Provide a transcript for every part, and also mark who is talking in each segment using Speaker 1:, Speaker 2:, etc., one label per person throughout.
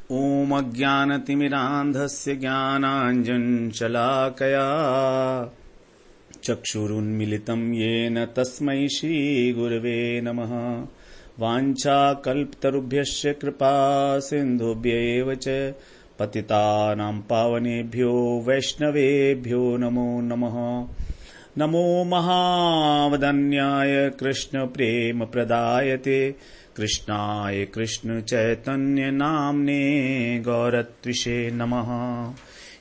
Speaker 1: ॐ अज्ञानतिमिरान्धस्य ज्ञानाञ्जनशलाकया चक्षुरुन्मिलितं येन तस्मै श्रीगुरवे नमः। वाञ्छाकल्पतरुभ्यश्च कृपा सिन्धुभ्यैव च पतितानां पावनेभ्यो वैष्णवेभ्यो नमो नमः। नमो महावदन्याय कृष्णप्रेमप्रदायते कृष्णाय कृष्णचैतन्य नाम्ने गौरत्विषे नमः।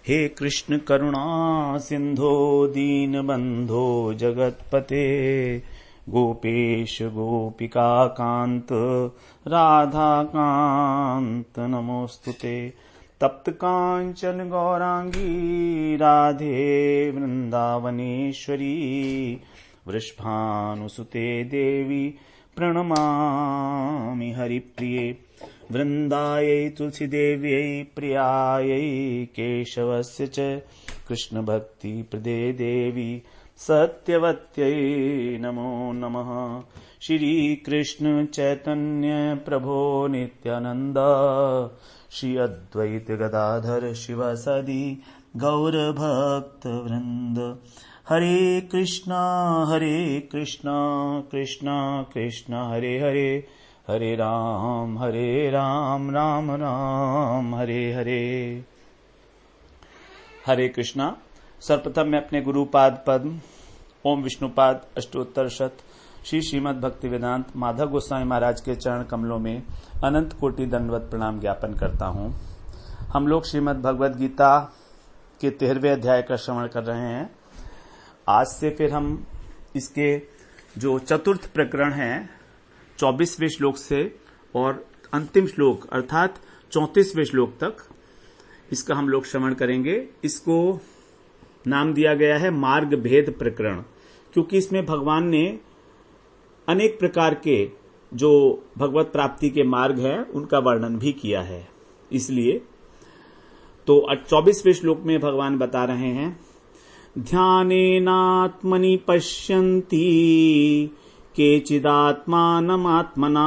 Speaker 1: हे कृष्ण करुणा सिंधो दीनबंधो जगत्पते गोपेश गोपिका कांत राधा कांत नमोस्तुते। तप्त कांचन गौरांगी राधे वृंदावनेश्वरी वृषभानुसुते देवी प्रणमामि हरिप्रिये। वृंदायै तुलसीदेव्यै प्रियायै केशवस्य च कृष्णभक्तिप्रदे देवी सत्यवत्यै नमो नमः। श्रीकृष्ण चैतन्य प्रभो नित्यानंद श्री अद्वैत गदाधर शिवासादि गौरभक्तवृंद। हरे कृष्णा कृष्णा कृष्णा हरे हरे हरे राम राम राम हरे हरे। हरे कृष्णा। सर्वप्रथम मैं अपने गुरुपाद पद्म ओम विष्णुपाद अष्टोत्तर शत श्री श्रीमद् भक्ति वेदांत माधव गोस्वामी महाराज के चरण कमलों में अनंत कोटि दंडवत प्रणाम ज्ञापन करता हूं। हम लोग श्रीमद् भगवद गीता के 13वें अध्याय का श्रवण कर रहे हैं। आज से फिर हम इसके जो चतुर्थ प्रकरण हैं 24वें श्लोक से और अंतिम श्लोक अर्थात 34वें श्लोक तक इसका हम लोग श्रवण करेंगे। इसको नाम दिया गया है मार्ग भेद प्रकरण, क्योंकि इसमें भगवान ने अनेक प्रकार के जो भगवत प्राप्ति के मार्ग हैं उनका वर्णन भी किया है। इसलिए तो 24वें श्लोक में भगवान बता रहे हैं ध्यानेनात्मनि पश्यन्ति केचिदात्मानमात्मना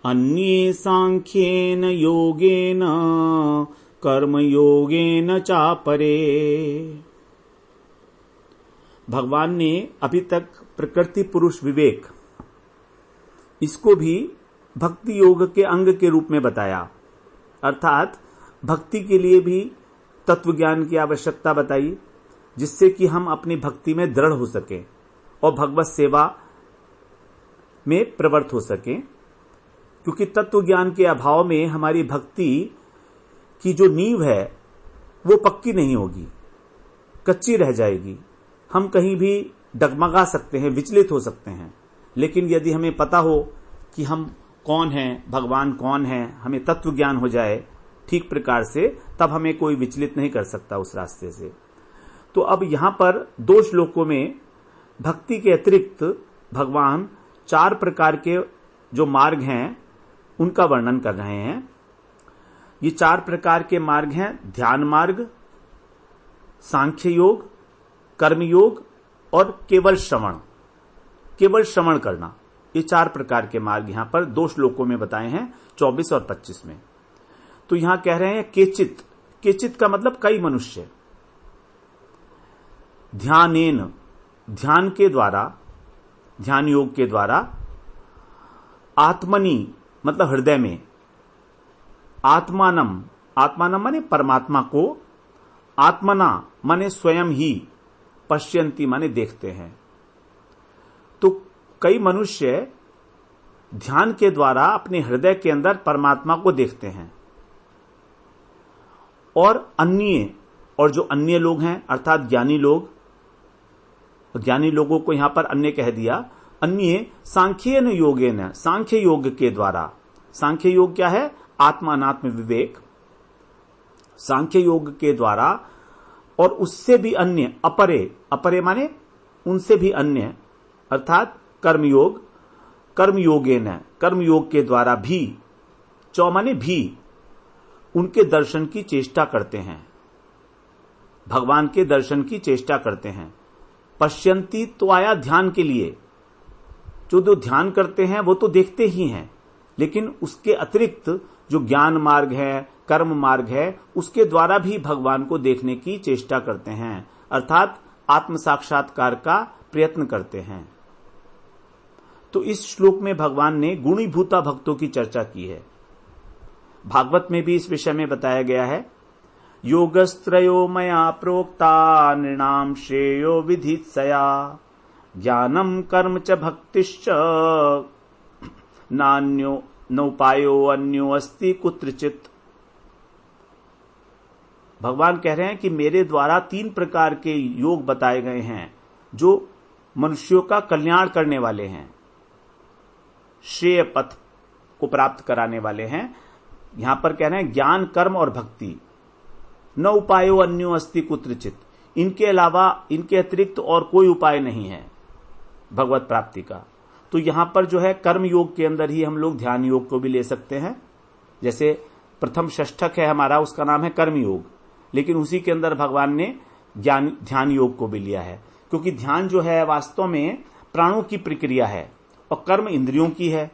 Speaker 1: अन्ये सांख्येन योगेन कर्मयोगेन चापरे। भगवान ने अभी तक प्रकृति पुरुष विवेक इसको भी भक्ति योग के अंग के रूप में बताया, अर्थात भक्ति के लिए भी तत्व ज्ञान की आवश्यकता बताई जिससे कि हम अपनी भक्ति में दृढ़ हो सकें और भगवत सेवा में प्रवृत्त हो सकें। क्योंकि तत्व ज्ञान के अभाव में हमारी भक्ति की जो नींव है वो पक्की नहीं होगी, कच्ची रह जाएगी। हम कहीं भी डगमगा सकते हैं, विचलित हो सकते हैं, लेकिन यदि हमें पता हो कि हम कौन हैं, भगवान कौन है, हमें तत्व ज्ञान हो जाए ठीक प्रकार से, तब हमें कोई विचलित नहीं कर सकता उस रास्ते से। तो अब यहां पर 2 श्लोकों में भक्ति के अतिरिक्त भगवान 4 प्रकार के जो मार्ग हैं उनका वर्णन कर रहे हैं। ये 4 प्रकार के मार्ग हैं ध्यान मार्ग, सांख्य योग, कर्म योग और केवल श्रवण करना। ये 4 प्रकार के मार्ग यहां पर 2 श्लोकों में बताए हैं 24 और 25 में। तो यहां कह रहे हैं केचित का मतलब कई मनुष्य ध्यानेन ध्यान के द्वारा, ध्यान योग के द्वारा, आत्मनि मतलब हृदय में, आत्मानम माने परमात्मा को, आत्मना माने स्वयं ही, पश्यन्ति माने देखते हैं। तो कई मनुष्य ध्यान के द्वारा अपने हृदय के अंदर परमात्मा को देखते हैं और जो अन्य लोग हैं अर्थात ज्ञानी लोग, ज्ञानी लोगों को यहां पर अन्य कह दिया, अन्य सांख्येन योगेन, सांख्य योग के द्वारा। सांख्य योग क्या है? आत्मा अनात्म विवेक। सांख्य योग के द्वारा और उससे भी अन्य, अपरे माने उनसे भी अन्य अर्थात कर्मयोग, कर्मयोगेन, कर्मयोग के द्वारा भी, चौ माने भी, उनके दर्शन की चेष्टा करते हैं, भगवान के दर्शन की चेष्टा करते हैं। पश्यंती तो आया ध्यान के लिए, जो ध्यान करते हैं वो तो देखते ही हैं, लेकिन उसके अतिरिक्त जो ज्ञान मार्ग है, कर्म मार्ग है, उसके द्वारा भी भगवान को देखने की चेष्टा करते हैं, अर्थात आत्म साक्षात्कार का प्रयत्न करते हैं। तो इस श्लोक में भगवान ने गुणीभूता भक्तों की चर्चा की है। भागवत में भी इस विषय में बताया गया है, योगस्त्रयो मया प्रोक्ता नृणाम श्रेयो विधित्सया ज्ञानम कर्म च भक्तिश्च नान्यो नौपायो अन्यो अस्ति कुत्रचित। भगवान कह रहे हैं कि मेरे द्वारा 3 प्रकार के योग बताए गए हैं जो मनुष्यों का कल्याण करने वाले हैं, श्रेय पथ को प्राप्त कराने वाले हैं। यहां पर कह रहे हैं ज्ञान, कर्म और भक्ति। न उपायो अन्यो अस्ति कुत्रचित, इनके अलावा, इनके अतिरिक्त और कोई उपाय नहीं है भगवत प्राप्ति का। तो यहां पर जो है कर्म योग के अंदर ही हम लोग ध्यान योग को भी ले सकते हैं। जैसे प्रथम षष्ठक है हमारा, उसका नाम है कर्म योग, लेकिन उसी के अंदर भगवान ने ध्यान योग को भी लिया है, क्योंकि ध्यान जो है वास्तव में प्राणों की प्रक्रिया है और कर्म इंद्रियों की है,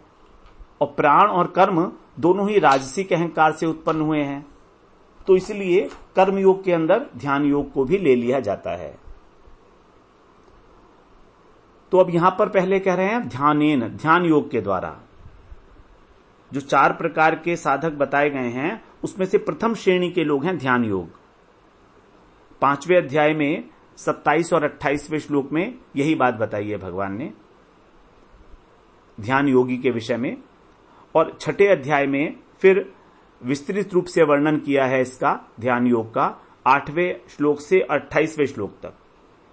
Speaker 1: और प्राण और कर्म दोनों ही राजसिक अहंकार से उत्पन्न हुए हैं। तो इसलिए कर्म योग के अंदर ध्यान योग को भी ले लिया जाता है। तो अब यहां पर पहले कह रहे हैं ध्यानेन, ध्यान योग के द्वारा जो 4 प्रकार के साधक बताए गए हैं, उसमें से प्रथम श्रेणी के लोग हैं ध्यान योग। 5वें अध्याय में 27 और 28वें श्लोक में यही बात बताई है भगवान ने ध्यान योगी के विषय में, और 6ठे अध्याय में फिर विस्तृत रूप से वर्णन किया है इसका, ध्यान योग का, 8वें श्लोक से 28वें श्लोक तक।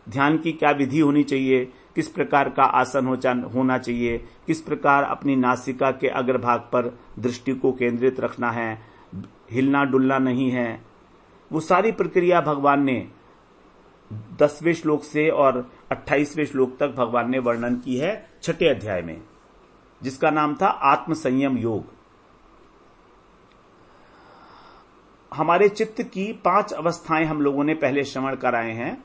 Speaker 1: ध्यान की क्या विधि होनी चाहिए, किस प्रकार का आसन होना चाहिए, किस प्रकार अपनी नासिका के अग्रभाग पर दृष्टि को केंद्रित रखना है, हिलना डुलना नहीं है, वो सारी प्रक्रिया भगवान ने 10वें श्लोक से और 28वें श्लोक तक भगवान ने वर्णन की है 6ठे अध्याय में, जिसका नाम था आत्म संयम योग। हमारे चित्त की 5 अवस्थाएं हम लोगों ने पहले श्रवण कराए हैं।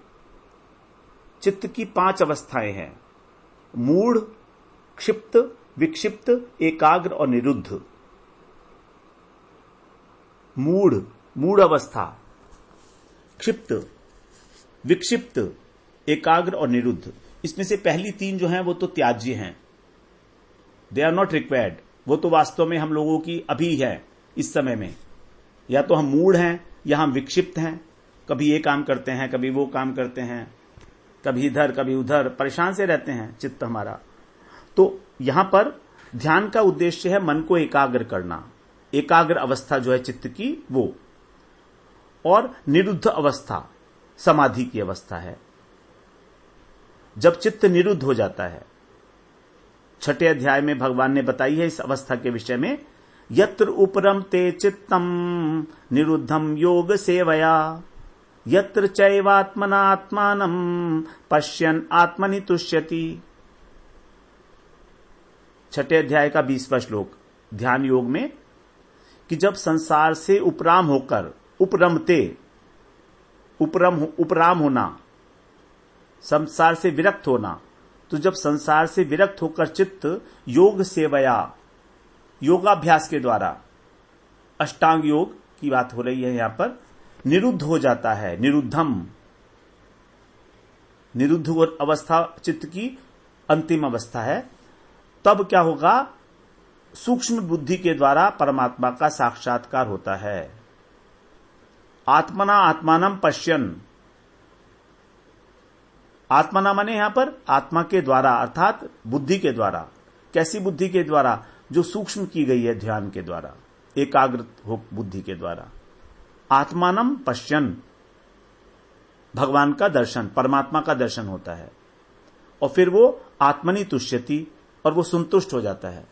Speaker 1: चित्त की 5 अवस्थाएं हैं, मूढ़, क्षिप्त, विक्षिप्त, एकाग्र और निरुद्ध। मूढ़ अवस्था, क्षिप्त, विक्षिप्त, एकाग्र और निरुद्ध। इसमें से पहली 3 जो हैं वो तो त्याज्य हैं, दे आर नॉट रिक्वायर्ड। वो तो वास्तव में हम लोगों की अभी है, इस समय में या तो हम मूढ़ हैं या हम विक्षिप्त हैं, कभी ये काम करते हैं, कभी वो काम करते हैं, कभी इधर कभी उधर, परेशान से रहते हैं चित्त हमारा। तो यहां पर ध्यान का उद्देश्य है मन को एकाग्र करना, एकाग्र अवस्था जो है चित्त की वो, और निरुद्ध अवस्था समाधि की अवस्था है, जब चित्त निरुद्ध हो जाता है। 6ठे अध्याय में भगवान ने बताई है इस अवस्था के विषय में, यत्र उपरमते चित्तम निरुद्धम योग सेवया यत्र चैवात्मनात्मानं पश्यन् आत्मनि तुष्यति। 6ठे अध्याय का 20वां श्लोक ध्यान योग में, कि जब संसार से उपराम होकर, उपराम होना, संसार से विरक्त होना, तो जब संसार से विरक्त होकर चित्त योग सेवया, योगाभ्यास के द्वारा, अष्टांग योग की बात हो रही है यहां पर, निरुद्ध हो जाता है, निरुद्ध अवस्था चित्त की अंतिम अवस्था है, तब क्या होगा, सूक्ष्म बुद्धि के द्वारा परमात्मा का साक्षात्कार होता है। आत्मना आत्मानम पश्यन्, आत्मना माने यहां पर आत्मा के द्वारा, अर्थात बुद्धि के द्वारा। कैसी बुद्धि के द्वारा, जो सूक्ष्म की गई है ध्यान के द्वारा, एकाग्र हो बुद्धि के द्वारा। आत्मानम पश्यन्, भगवान का दर्शन, परमात्मा का दर्शन होता है, और फिर वो आत्मनि तुष्यति, और वो संतुष्ट हो जाता है।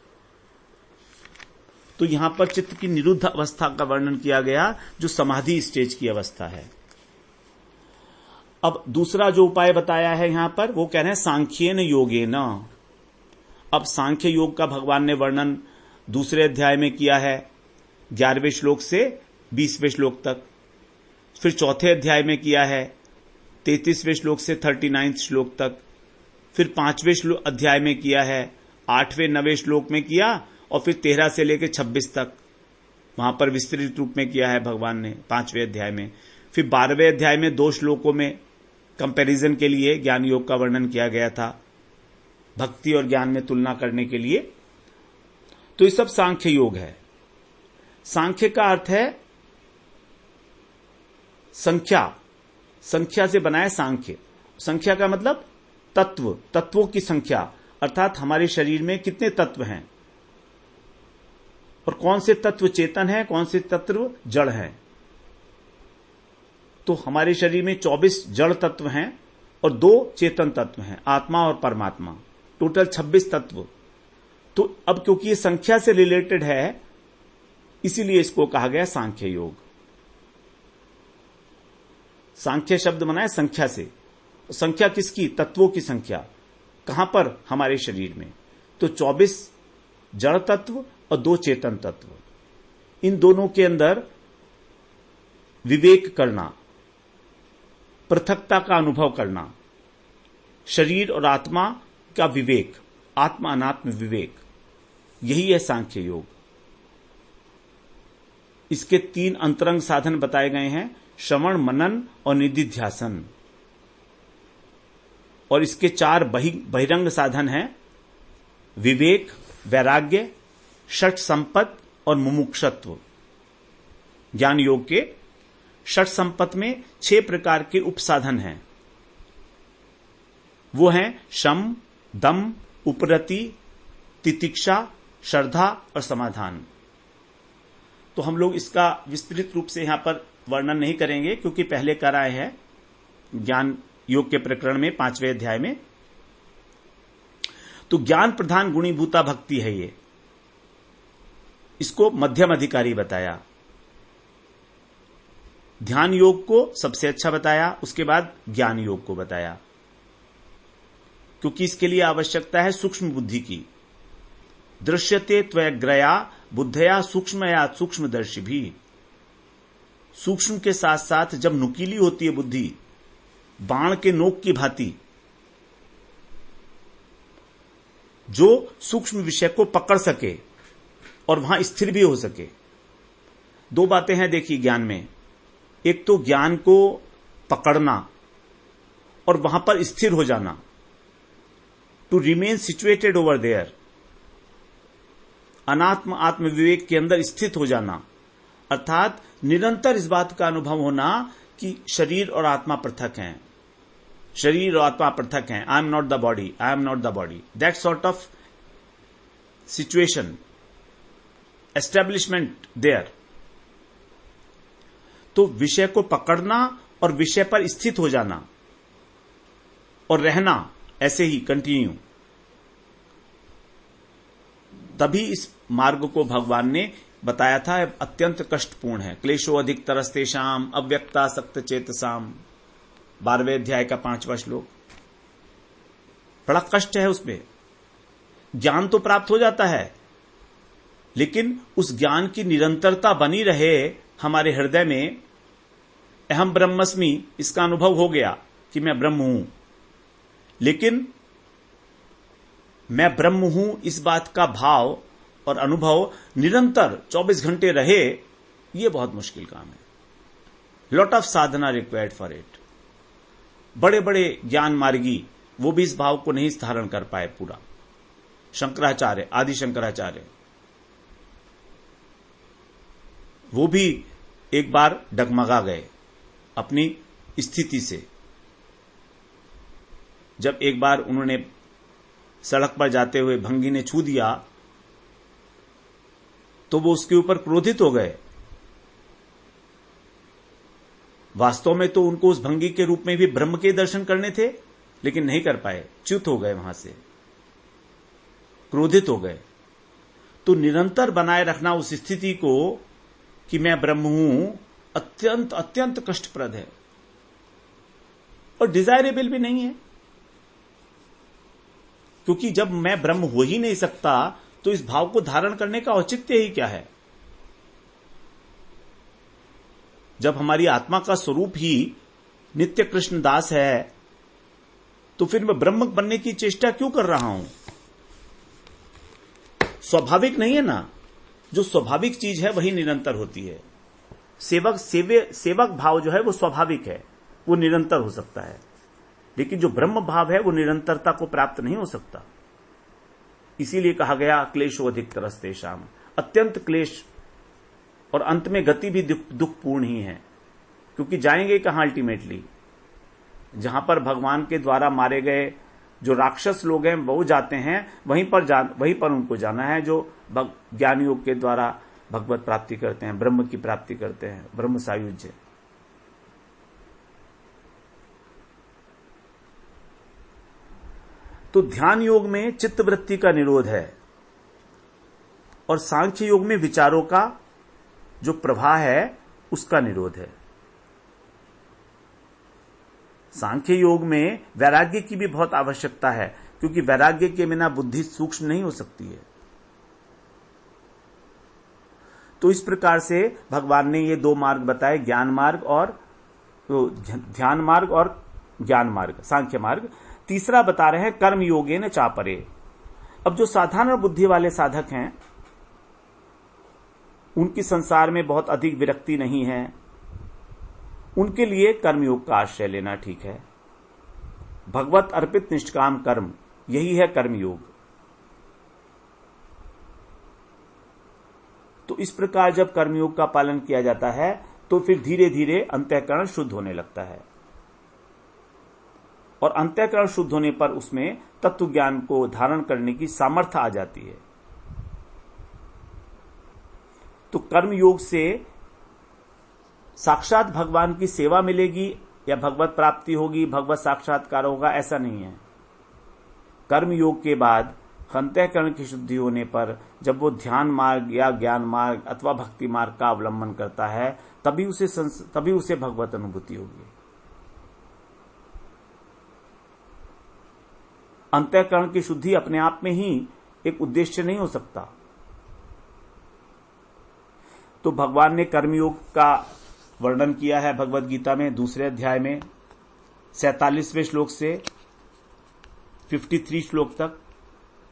Speaker 1: तो यहां पर चित्त की निरुद्ध अवस्था का वर्णन किया गया, जो समाधि स्टेज की अवस्था है। अब दूसरा जो उपाय बताया है यहां पर, वो कह रहे हैं सांख्येन योगेन। अब सांख्य योग का भगवान ने वर्णन 2 अध्याय में किया है, 11वें श्लोक से 20वें श्लोक तक। फिर 4थे अध्याय में किया है, 33वें श्लोक से 39वें श्लोक तक। फिर 5वें अध्याय में किया है, 8वें 9वें श्लोक में किया, और फिर 13 से लेकर 26 तक। वहां पर विस्तृत रूप में किया है भगवान ने 5वें अध्याय में। फिर 12वें अध्याय में 2 श्लोकों में कंपैरिजन के लिए ज्ञान योग का वर्णन किया गया था, भक्ति और ज्ञान में तुलना करने के लिए। तो ये सब सांख्य योग है। सांख्य का अर्थ है संख्या, संख्या से बना है सांख्य। संख्या का मतलब तत्व, तत्वों की संख्या, अर्थात हमारे शरीर में कितने तत्व हैं और कौन से तत्व चेतन है, कौन से तत्व जड़ हैं। तो हमारे शरीर में 24 जड़ तत्व हैं और 2 चेतन तत्व हैं, आत्मा और परमात्मा, टोटल 26 तत्व। तो अब क्योंकि ये संख्या से रिलेटेड है, इसीलिए इसको कहा गया सांख्य योग। सांख्य शब्द बना है संख्या से। संख्या किसकी? तत्वों की संख्या। कहां पर? हमारे शरीर में। तो 24 जड़ तत्व और 2 चेतन तत्व, इन दोनों के अंदर विवेक करना, पृथकता का अनुभव करना, शरीर और आत्मा का विवेक, आत्मा अनात्म विवेक, यही है सांख्य योग। इसके 3 अंतरंग साधन बताए गए हैं, श्रवण, मनन और निधिध्यासन। और इसके 4 बहिरंग साधन हैं, विवेक, वैराग्य, षट संपत् और मुमुक्षत्व। ज्ञान योग के षट संपत् में 6 प्रकार के उपसाधन हैं। वो हैं शम, दम, उपरति, तितिक्षा, श्रद्धा और समाधान। तो हम लोग इसका विस्तृत रूप से यहां पर वर्णन नहीं करेंगे, क्योंकि पहले कराए हैं ज्ञान योग के प्रकरण में 5वें अध्याय में। तो ज्ञान प्रधान गुणीभूता भक्ति है ये, इसको मध्यम अधिकारी बताया। ध्यान योग को सबसे अच्छा बताया, उसके बाद ज्ञान योग को बताया, क्योंकि इसके लिए आवश्यकता है सूक्ष्म बुद्धि की। दृश्यते त्वयग्रया बुद्धया सूक्ष्मया सूक्ष्मदर्शी भी। सूक्ष्म के साथ साथ जब नुकीली होती है बुद्धि, बाण के नोक की भांति, जो सूक्ष्म विषय को पकड़ सके और वहां स्थिर भी हो सके। 2 बातें हैं देखिए ज्ञान में, एक तो ज्ञान को पकड़ना और वहां पर स्थिर हो जाना, to remain situated over there, अनात्म आत्म विवेक के अंदर स्थित हो जाना, अर्थात निरंतर इस बात का अनुभव होना कि शरीर और आत्मा पृथक हैं, शरीर और आत्मा पृथक हैं। I am not the body, I am not the body, that sort of situation, establishment there. तो विषय को पकड़ना और विषय पर स्थित हो जाना और रहना ऐसे ही कंटिन्यू, तभी इस मार्ग को भगवान ने बताया था अत्यंत कष्टपूर्ण है। क्लेशो अधिक तरस्तेषाम अव्यक्तासक्त चेतसाम, 12वें अध्याय का 5वां श्लोक। बड़ा कष्ट है उसमें। ज्ञान तो प्राप्त हो जाता है, लेकिन उस ज्ञान की निरंतरता बनी रहे हमारे हृदय में। अहम ब्रह्मस्मि, इसका अनुभव हो गया कि मैं ब्रह्म हूं, लेकिन मैं ब्रह्म हूं इस बात का भाव और अनुभव निरंतर 24 घंटे रहे, यह बहुत मुश्किल काम है। Lot of Sadhana required for it. बड़े बड़े ज्ञान मार्गी वो भी इस भाव को नहीं धारण कर पाए पूरा। शंकराचार्य, आदि शंकराचार्य, वो भी एक बार डगमगा गए अपनी स्थिति से। जब एक बार उन्होंने सड़क पर जाते हुए भंगी ने छू दिया, तो वो उसके ऊपर क्रोधित हो गए। वास्तव में तो उनको उस भंगी के रूप में भी ब्रह्म के दर्शन करने थे, लेकिन नहीं कर पाए, च्युत हो गए, वहां से क्रोधित हो गए। तो निरंतर बनाए रखना उस स्थिति को कि मैं ब्रह्म हूं, अत्यंत अत्यंत कष्टप्रद है और डिजायरेबल भी नहीं है। क्योंकि जब मैं ब्रह्म हो ही नहीं सकता, तो इस भाव को धारण करने का औचित्य ही क्या है। जब हमारी आत्मा का स्वरूप ही नित्य कृष्ण दास है, तो फिर मैं ब्रह्म बनने की चेष्टा क्यों कर रहा हूं? स्वाभाविक नहीं है ना। जो स्वाभाविक चीज है वही निरंतर होती है। सेवक भाव जो है वो स्वाभाविक है, वो निरंतर हो सकता है, लेकिन जो ब्रह्म भाव है वो निरंतरता को प्राप्त नहीं हो सकता। इसीलिए कहा गया क्लेशोधिकतरस्तेषाम, अत्यंत क्लेश और अंत में गति भी दुखपूर्ण ही है, क्योंकि जाएंगे कहां अल्टीमेटली? जहां पर भगवान के द्वारा मारे गए जो राक्षस लोग हैं वो जाते हैं, वहीं पर उनको जाना है जो ज्ञान योग के द्वारा भगवत प्राप्ति करते हैं, ब्रह्म की प्राप्ति करते हैं, ब्रह्म सायुज्य। तो ध्यान योग में चित्त वृत्ति का निरोध है और सांख्य योग में विचारों का जो प्रवाह है उसका निरोध है। सांख्य योग में वैराग्य की भी बहुत आवश्यकता है, क्योंकि वैराग्य के बिना बुद्धि सूक्ष्म नहीं हो सकती है। तो इस प्रकार से भगवान ने ये दो मार्ग बताए, ज्ञान मार्ग और ध्यान मार्ग और ज्ञान मार्ग, सांख्य मार्ग। तीसरा बता रहे हैं कर्म योगेन चापरे। अब जो साधारण बुद्धि वाले साधक हैं, उनकी संसार में बहुत अधिक विरक्ति नहीं है, उनके लिए कर्मयोग का आश्रय लेना ठीक है। भगवत अर्पित निष्काम कर्म, यही है कर्मयोग। तो इस प्रकार जब कर्मयोग का पालन किया जाता है तो फिर धीरे धीरे अंतःकरण शुद्ध होने लगता है, और अंतःकरण शुद्ध होने पर उसमें तत्व ज्ञान को धारण करने की सामर्थ्य आ जाती है। तो कर्मयोग से साक्षात भगवान की सेवा मिलेगी या भगवत प्राप्ति होगी, भगवत साक्षात्कार होगा, ऐसा नहीं है। कर्म योग के बाद अंतःकरण की शुद्धि होने पर जब वो ध्यान मार्ग या ज्ञान मार्ग अथवा भक्ति मार्ग का अवलंबन करता है, तभी उसे भगवत अनुभूति होगी। अंतःकरण की शुद्धि अपने आप में ही एक उद्देश्य नहीं हो सकता। तो भगवान ने कर्मयोग का वर्णन किया है भगवद गीता में दूसरे अध्याय में 47वें श्लोक से 53 श्लोक तक।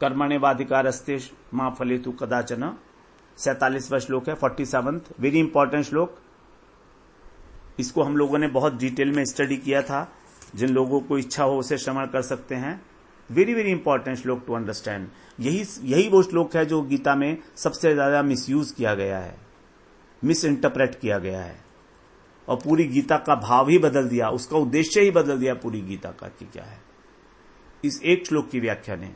Speaker 1: कर्मण्येवाधिकारस्ते मा फलेतु कदाचन, 47वां श्लोक है, 47th, वेरी इंपॉर्टेंट श्लोक। इसको हम लोगों ने बहुत डिटेल में स्टडी किया था, जिन लोगों को इच्छा हो उसे श्रवण कर सकते हैं। वेरी वेरी इंपॉर्टेंट श्लोक टू अंडरस्टैंड। यही वो श्लोक है जो गीता में सबसे ज्यादा मिसयूज किया गया है, मिस इंटरप्रेट किया गया है, और पूरी गीता का भाव ही बदल दिया, उसका उद्देश्य ही बदल दिया पूरी गीता का कि क्या है, इस एक श्लोक की व्याख्या ने,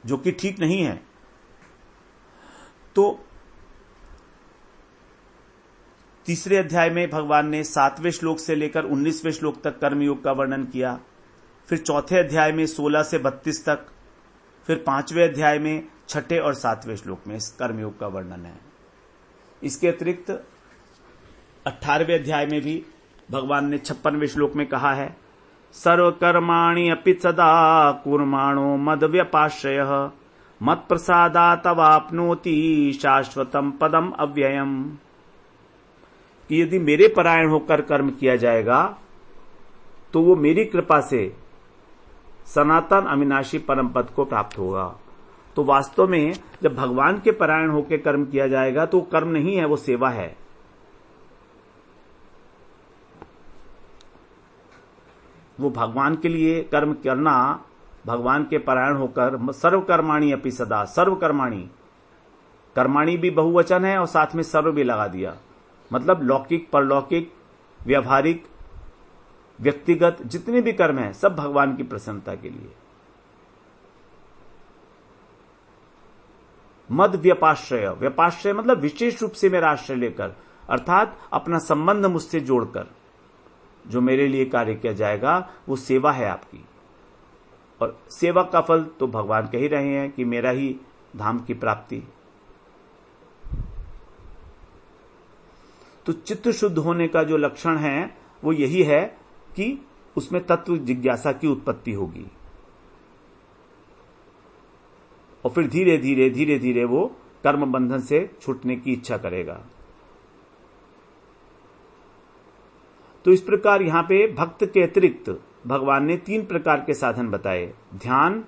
Speaker 1: जो कि ठीक नहीं है। तो तीसरे अध्याय में भगवान ने 7वें श्लोक से लेकर 19वें श्लोक तक कर्मयोग का वर्णन किया, फिर चौथे अध्याय में 16 से 32 तक, फिर 5वें अध्याय में 6ठे और 7वें श्लोक में इस कर्मयोग का वर्णन है। इसके अतिरिक्त 18वें अध्याय में भी भगवान ने 56वें श्लोक में कहा है, सर्वकर्माणि अपि सदा कुर्माणो मद व्यपाश्रयः मत प्रसादात् तवाप्नोति शाश्वतम पदम अव्ययम, कि यदि मेरे परायण होकर कर्म किया जाएगा तो वो मेरी कृपा से सनातन अविनाशी परम पद को प्राप्त होगा। तो वास्तव में जब भगवान के परायण होकर कर्म किया जाएगा तो कर्म नहीं है, वो सेवा है। वो भगवान के लिए कर्म करना, भगवान के परायण होकर, सर्वकर्माणि अपि सदा, सर्वकर्माणि, कर्माणि भी बहुवचन है और साथ में सर्व भी लगा दिया, मतलब लौकिक, परलौकिक, व्यवहारिक, व्यक्तिगत जितने भी कर्म हैं सब भगवान की प्रसन्नता के लिए। मद व्यपाश्रय, व्यपाश्रय मतलब विशेष रूप से मेरा आश्रय लेकर, अर्थात अपना संबंध मुझसे जोड़कर जो मेरे लिए कार्य किया जाएगा वो सेवा है आपकी। और सेवा का फल तो भगवान कह ही रहे हैं कि मेरा ही धाम की प्राप्ति। तो चित्त शुद्ध होने का जो लक्षण है वो यही है कि उसमें तत्व जिज्ञासा की उत्पत्ति होगी, और फिर धीरे धीरे वो कर्म बंधन से छूटने की इच्छा करेगा। तो इस प्रकार यहां पे भक्त के अतिरिक्त भगवान ने 3 प्रकार के साधन बताए, ध्यान,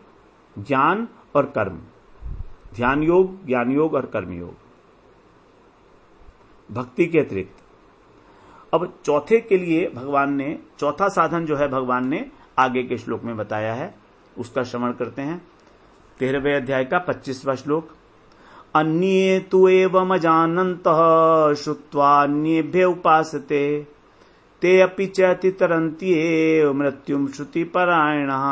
Speaker 1: ज्ञान और कर्म। ध्यान योग, ज्ञान योग और कर्म योग, भक्ति के अतिरिक्त। अब चौथे के लिए भगवान ने, चौथा साधन जो है भगवान ने आगे के श्लोक में बताया है, उसका श्रवण करते हैं। 13वें अध्याय का 25वां श्लोक। अन्ये तु एवमजानन्तः श्रुत्वा अन्येभ्य उपासते ते अपि च तितरन्त्येव मृत्युं श्रुतिपरायणः।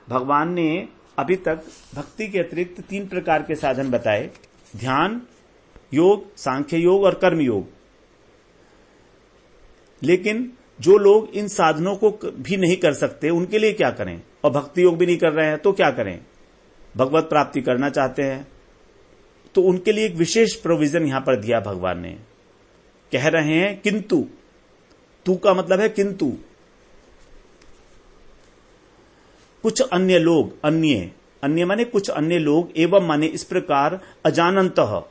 Speaker 1: भगवान ने अभी तक भक्ति के अतिरिक्त 3 प्रकार के साधन बताए, ध्यान योग, सांख्य योग और कर्म योग। लेकिन जो लोग इन साधनों को भी नहीं कर सकते उनके लिए क्या करें, और भक्ति योग भी नहीं कर रहे हैं तो क्या करें, भगवत प्राप्ति करना चाहते हैं तो उनके लिए एक विशेष प्रोविजन यहां पर दिया भगवान ने। कह रहे हैं किंतु, तू का मतलब है किंतु, कुछ अन्य लोग, अन्य माने कुछ अन्य लोग, एवं माने इस प्रकार, अजानन्तः,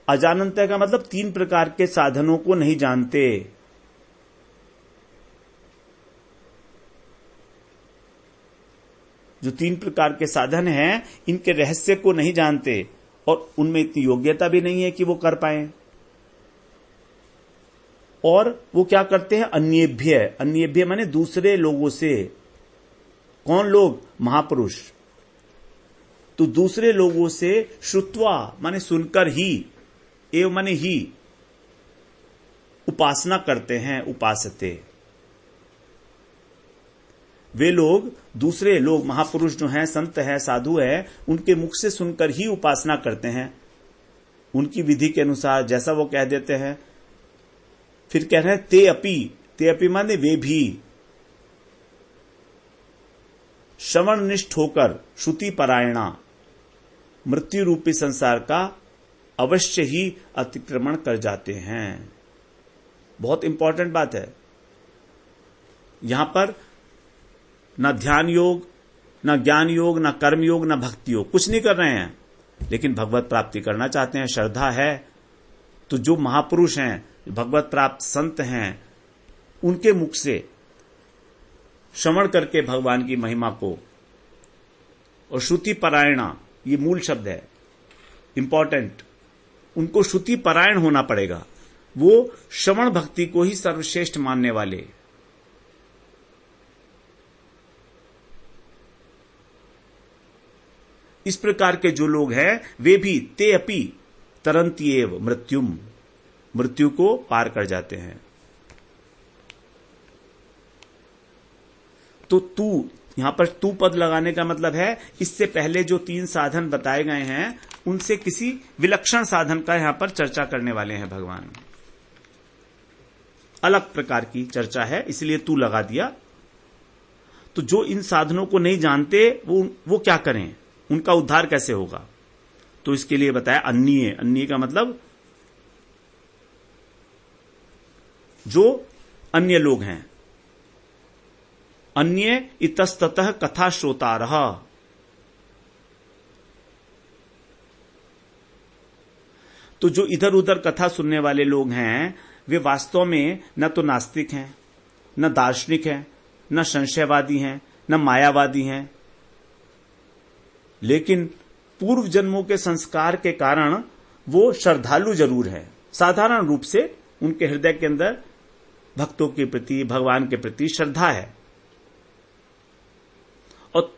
Speaker 1: अजानन्तः का मतलब 3 प्रकार के साधनों को नहीं जानते। जो 3 प्रकार के साधन हैं इनके रहस्य को नहीं जानते और उनमें इतनी योग्यता भी नहीं है कि वो कर पाए। और वो क्या करते हैं, अन्येभ्य माने दूसरे लोगों से। कौन लोग, महापुरुष। तो दूसरे लोगों से श्रुत्वा माने सुनकर ही, एव माने ही, उपासना करते हैं, उपासते। वे लोग, दूसरे लोग, महापुरुष जो हैं, संत हैं, साधु हैं, उनके मुख से सुनकर ही उपासना करते हैं, उनकी विधि के अनुसार जैसा वो कह देते हैं। फिर कह रहे हैं ते अपि माने वे भी, श्रवणनिष्ठ होकर, श्रुति परायणा, मृत्यु रूपी संसार का अवश्य ही अतिक्रमण कर जाते हैं। बहुत इंपॉर्टेंट बात है। यहां पर न ध्यान योग, न ज्ञान योग, न कर्म योग, न भक्ति योग, कुछ नहीं कर रहे हैं, लेकिन भगवत प्राप्ति करना चाहते हैं, श्रद्धा है। तो जो महापुरुष हैं, भगवत प्राप्त संत हैं, उनके मुख से श्रवण करके भगवान की महिमा को, और श्रुति परायणा, ये मूल शब्द है, इंपॉर्टेंट, उनको श्रुति परायण होना पड़ेगा। वो श्रवण भक्ति को ही सर्वश्रेष्ठ मानने वाले। इस प्रकार के जो लोग हैं वे भी ते अपि तरन्त्येव मृत्युम, मृत्यु को पार कर जाते हैं। तो तू, यहां पर तू पद लगाने का मतलब है इससे पहले जो 3 साधन बताए गए हैं उनसे किसी विलक्षण साधन का यहां पर चर्चा करने वाले हैं भगवान। अलग प्रकार की चर्चा है, इसलिए तू लगा दिया। तो जो इन साधनों को नहीं जानते वो क्या करें, उनका उद्धार कैसे होगा, तो इसके लिए बताया अन्य का मतलब जो अन्य लोग हैं। अन्य इतस्ततः कथा श्रोतारः, तो जो इधर उधर कथा सुनने वाले लोग हैं वे वास्तव में न तो नास्तिक हैं, न दार्शनिक हैं, न संशयवादी हैं, न मायावादी हैं, लेकिन पूर्व जन्मों के संस्कार के कारण वो श्रद्धालु जरूर है। साधारण रूप से उनके हृदय के अंदर भक्तों के प्रति, भगवान के प्रति श्रद्धा है, और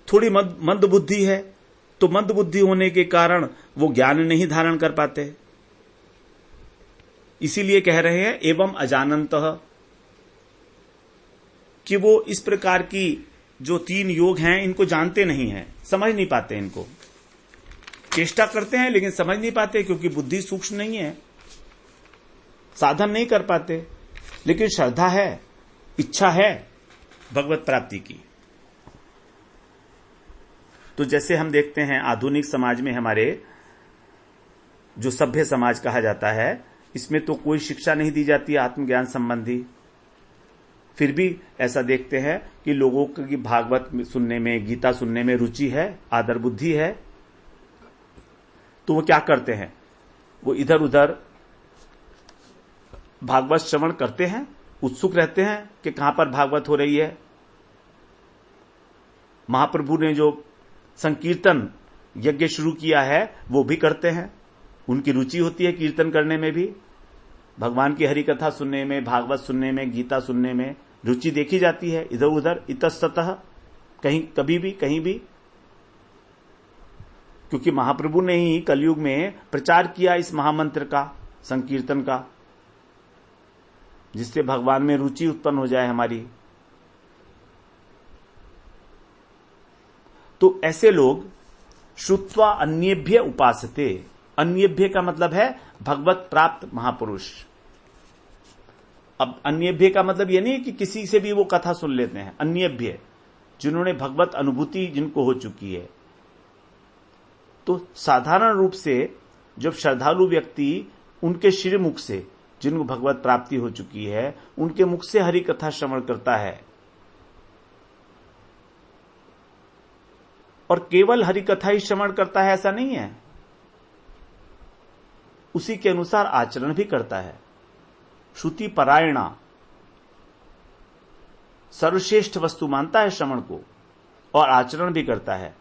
Speaker 1: थोड़ी मंद बुद्धि है, तो मंद बुद्धि होने के कारण वो ज्ञान नहीं धारण कर पाते। इसीलिए कह रहे हैं एवं अजानन्तः, कि वो इस प्रकार की जो 3 योग हैं इनको जानते नहीं हैं, समझ नहीं पाते, इनको चेष्टा करते हैं लेकिन समझ नहीं पाते, क्योंकि बुद्धि सूक्ष्म नहीं है, साधन नहीं कर पाते, लेकिन श्रद्धा है, इच्छा है भगवत प्राप्ति की। तो जैसे हम देखते हैं आधुनिक समाज में, हमारे जो सभ्य समाज कहा जाता है, इसमें तो कोई शिक्षा नहीं दी जाती आत्मज्ञान संबंधी। फिर भी ऐसा देखते हैं कि लोगों की भागवत सुनने में, गीता सुनने में रुचि है, आदर बुद्धि है, तो वो क्या करते हैं, वो इधर उधर भागवत श्रवण करते हैं, उत्सुक रहते हैं कि कहां पर भागवत हो रही है, महाप्रभु ने जो संकीर्तन यज्ञ शुरू किया है वो भी करते हैं, उनकी रुचि होती है कीर्तन करने में भी, भगवान की हरि कथा सुनने में, भागवत सुनने में, गीता सुनने में रुचि देखी जाती है, इधर उधर इतस्ततः कहीं कभी भी कहीं भी, क्योंकि महाप्रभु ने ही कलयुग में प्रचार किया इस महामंत्र का, संकीर्तन का, जिससे भगवान में रुचि उत्पन्न हो जाए हमारी। तो ऐसे लोग श्रुत्वा अन्येभ्य उपासते, अन्येभ्य का मतलब है भगवत प्राप्त महापुरुष। अब अन्येभ्य का मतलब यह नहीं कि किसी से भी वो कथा सुन लेते हैं, अन्येभ्य जिन्होंने भगवत अनुभूति जिनको हो चुकी है। तो साधारण रूप से जब श्रद्धालु व्यक्ति उनके श्रीमुख से, जिनको भगवत प्राप्ति हो चुकी है, उनके मुख से हरि कथा श्रवण करता है और केवल हरि कथा ही श्रवण करता है ऐसा नहीं है, उसी के अनुसार आचरण भी करता है। श्रुति परायणा, सर्वश्रेष्ठ वस्तु मानता है श्रवण को और आचरण भी करता है,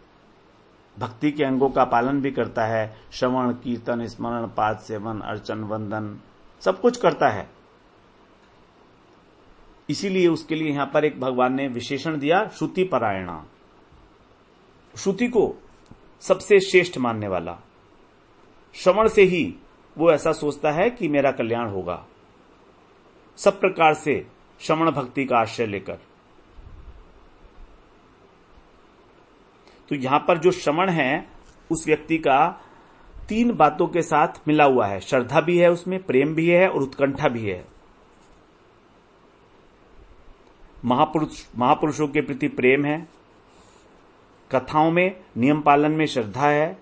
Speaker 1: भक्ति के अंगों का पालन भी करता है, श्रवण, कीर्तन, स्मरण, पाद सेवन, अर्चन, वंदन सब कुछ करता है। इसीलिए उसके लिए यहां पर एक भगवान ने विशेषण दिया, श्रुति परायणा, श्रुति को सबसे श्रेष्ठ मानने वाला। श्रवण से ही वो ऐसा सोचता है कि मेरा कल्याण होगा, सब प्रकार से श्रवण भक्ति का आश्रय लेकर। तो यहां पर जो श्रवण है उस व्यक्ति का तीन बातों के साथ मिला हुआ है, श्रद्धा भी है उसमें, प्रेम भी है और उत्कंठा भी है। महापुरुषों के प्रति प्रेम है, कथाओं में नियम पालन में श्रद्धा है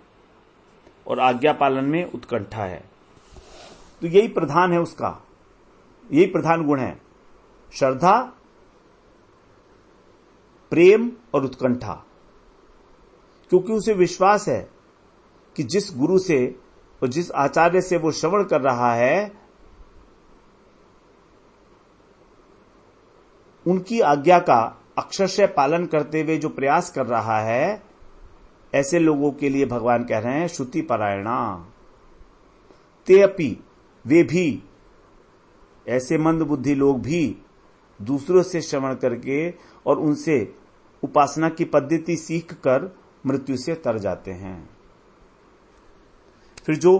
Speaker 1: और आज्ञा पालन में उत्कंठा है। तो यही प्रधान है उसका, यही प्रधान गुण है, श्रद्धा, प्रेम और उत्कंठा। क्योंकि उसे विश्वास है कि जिस गुरु से और जिस आचार्य से वो श्रवण कर रहा है, उनकी आज्ञा का अक्षरशः पालन करते हुए जो प्रयास कर रहा है, ऐसे लोगों के लिए भगवान कह रहे हैं श्रुति परायणा। ते अपि, वे भी, ऐसे मंद बुद्धि लोग भी दूसरों से श्रवण करके और उनसे उपासना की पद्धति सीख कर मृत्यु से तर जाते हैं। फिर जो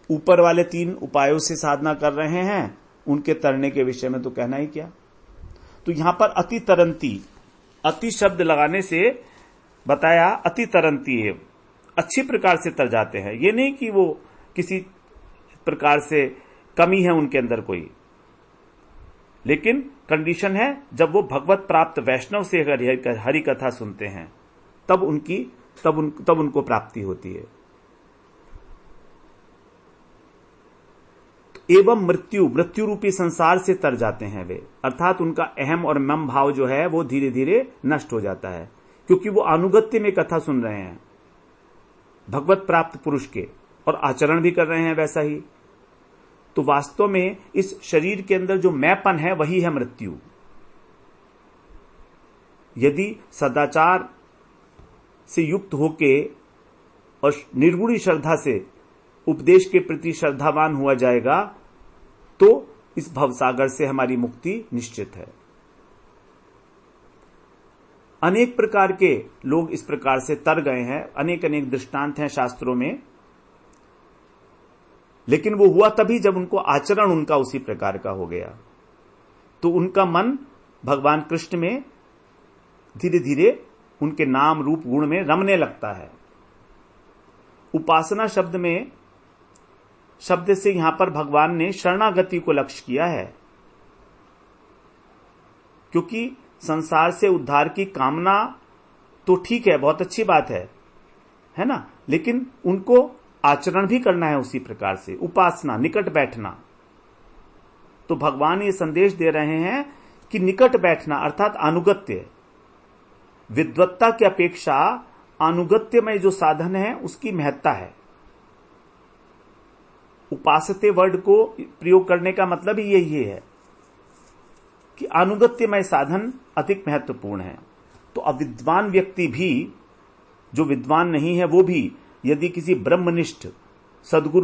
Speaker 1: ऊपर वाले तीन उपायों से साधना कर रहे हैं, उनके तरने के विषय में तो कहना ही क्या। तो यहां पर अति तरंती, अति शब्द लगाने से बताया अति तरंती है, अच्छी प्रकार से तर जाते हैं। ये नहीं कि वो किसी प्रकार से कमी है उनके अंदर कोई, लेकिन कंडीशन है जब वो भगवत प्राप्त वैष्णव से अगर हरि कथा सुनते हैं तब उनको प्राप्ति होती है। एवं मृत्यु रूपी संसार से तर जाते हैं वे, अर्थात उनका अहम और मम भाव जो है वो धीरे धीरे नष्ट हो जाता है, क्योंकि वो अनुगत्य में कथा सुन रहे हैं भगवत प्राप्त पुरुष के और आचरण भी कर रहे हैं वैसा ही। तो वास्तव में इस शरीर के अंदर जो मैंपन है वही है मृत्यु। यदि सदाचार से युक्त होके और निर्गुणी श्रद्धा से उपदेश के प्रति श्रद्धावान हुआ जाएगा तो इस भवसागर से हमारी मुक्ति निश्चित है। अनेक प्रकार के लोग इस प्रकार से तर गए हैं, अनेक अनेक दृष्टांत हैं शास्त्रों में, लेकिन वो हुआ तभी जब उनको आचरण उनका उसी प्रकार का हो गया, तो उनका मन भगवान कृष्ण में धीरे धीरे उनके नाम रूप गुण में रमने लगता है। उपासना शब्द से यहां पर भगवान ने शरणागति को लक्ष्य किया है, क्योंकि संसार से उद्धार की कामना तो ठीक है, बहुत अच्छी बात है ना, लेकिन उनको आचरण भी करना है उसी प्रकार से, उपासना, निकट बैठना। तो भगवान ये संदेश दे रहे हैं कि निकट बैठना अर्थात अनुगत्य, विद्वत्ता की अपेक्षा अनुगत्य में जो साधन है उसकी महत्ता है। उपासते वर्ड को प्रयोग करने का मतलब ही यही है कि अनुगत्यमय साधन अधिक महत्वपूर्ण है। तो अविद्वान व्यक्ति भी, जो विद्वान नहीं है वो भी, यदि किसी ब्रह्मनिष्ठ सद्गुरु